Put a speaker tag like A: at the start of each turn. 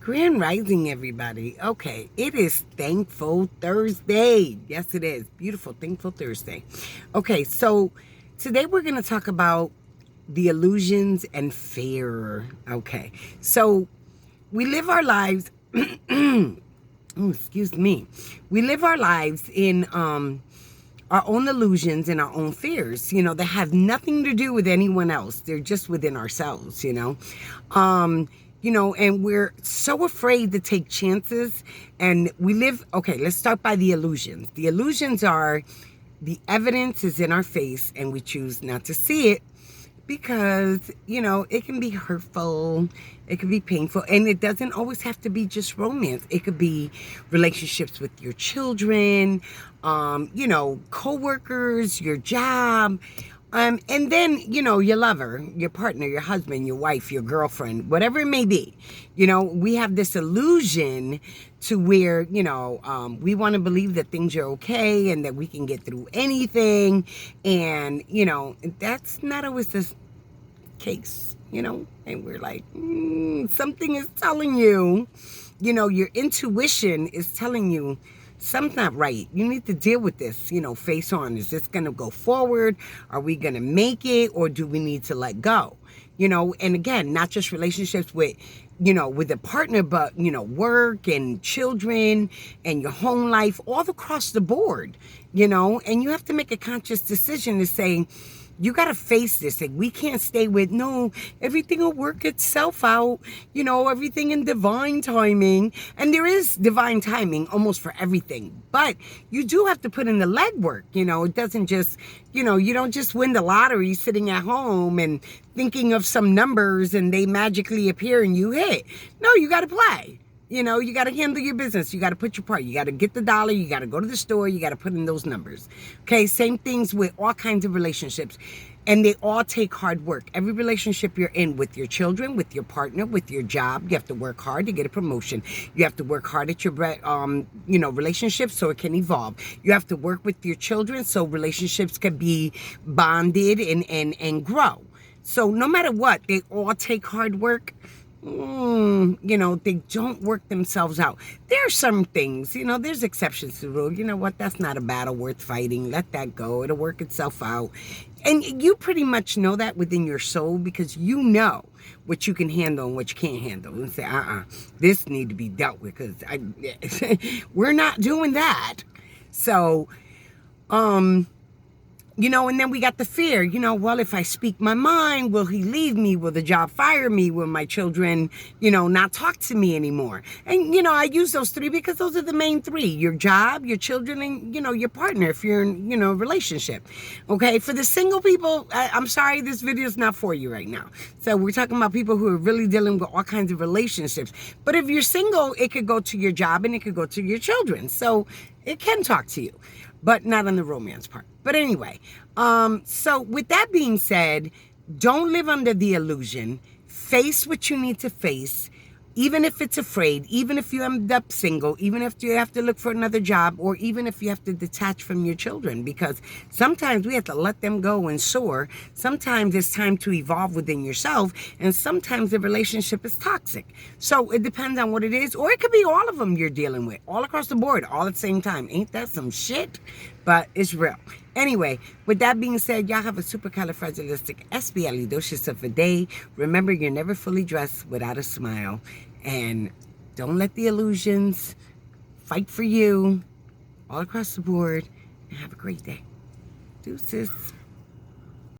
A: Grand Rising, everybody. Okay, it is Thankful Thursday. Yes, it is. Beautiful, Thankful Thursday. Okay, so today we're going to talk about the illusions and fear. Okay, so we live our lives. Excuse me. We live our lives in our own illusions and our own fears, that have nothing to do with anyone else. They're just within ourselves. And we're so afraid to take chances. And we live, okay, let's start by the illusions. The illusions are the evidence is in our face and we choose not to see it because, it can be hurtful, it can be painful, and it doesn't always have to be just romance. It could be relationships with your children, co-workers, your job, and then, your lover, your partner, your husband, your wife, your girlfriend, whatever it may be. We have this illusion to where, we want to believe that things are okay and that we can get through anything. And, that's not always the case, and we're like, something is telling you, your intuition is telling you something's not right. You need to deal with this, face on. Is this going to go forward? Are we going to make it? Or do we need to let go? And again, not just relationships with, with a partner, but, work and children and your home life, all across the board, and you have to make a conscious decision to say, you got to face this. Like, we can't stay with, no, everything will work itself out, everything in divine timing. And there is divine timing almost for everything. But you do have to put in the legwork. It doesn't just, you don't just win the lottery sitting at home and thinking of some numbers and they magically appear and you hit. No, you got to play. You got to handle your business. You got to put your part. You got to get the dollar. You got to go to the store. You got to put in those numbers. Okay, same things with all kinds of relationships. And they all take hard work. Every relationship you're in with your children, with your partner, with your job, you have to work hard to get a promotion. You have to work hard at your, relationships so it can evolve. You have to work with your children so relationships can be bonded and grow. So no matter what, they all take hard work. They don't work themselves out. There are some things, there's exceptions to the rule. You know what? That's not a battle worth fighting. Let that go. It'll work itself out. And you pretty much know that within your soul because you know what you can handle and what you can't handle. And say, this need to be dealt with because we're not doing that. So, and then we got the fear, well, if I speak my mind, will he leave me? Will the job fire me? Will my children, not talk to me anymore? And, I use those three because those are the main three: your job, your children, and, your partner, if you're in, a relationship. Okay. For the single people, I'm sorry, this video is not for you right now. So we're talking about people who are really dealing with all kinds of relationships. But if you're single, it could go to your job and it could go to your children. So it can talk to you, but not on the romance part. But anyway, so with that being said, don't live under the illusion. Face what you need to face, even if it's afraid, even if you end up single, even if you have to look for another job, or even if you have to detach from your children, because sometimes we have to let them go and soar. Sometimes it's time to evolve within yourself, and sometimes the relationship is toxic. So it depends on what it is, or it could be all of them you're dealing with, all across the board, all at the same time. Ain't that some shit? But it's real. Anyway, with that being said, y'all have a supercalifragilisticexpialidocious of a day. Remember, you're never fully dressed without a smile. And don't let the illusions fight for you all across the board. And have a great day. Deuces.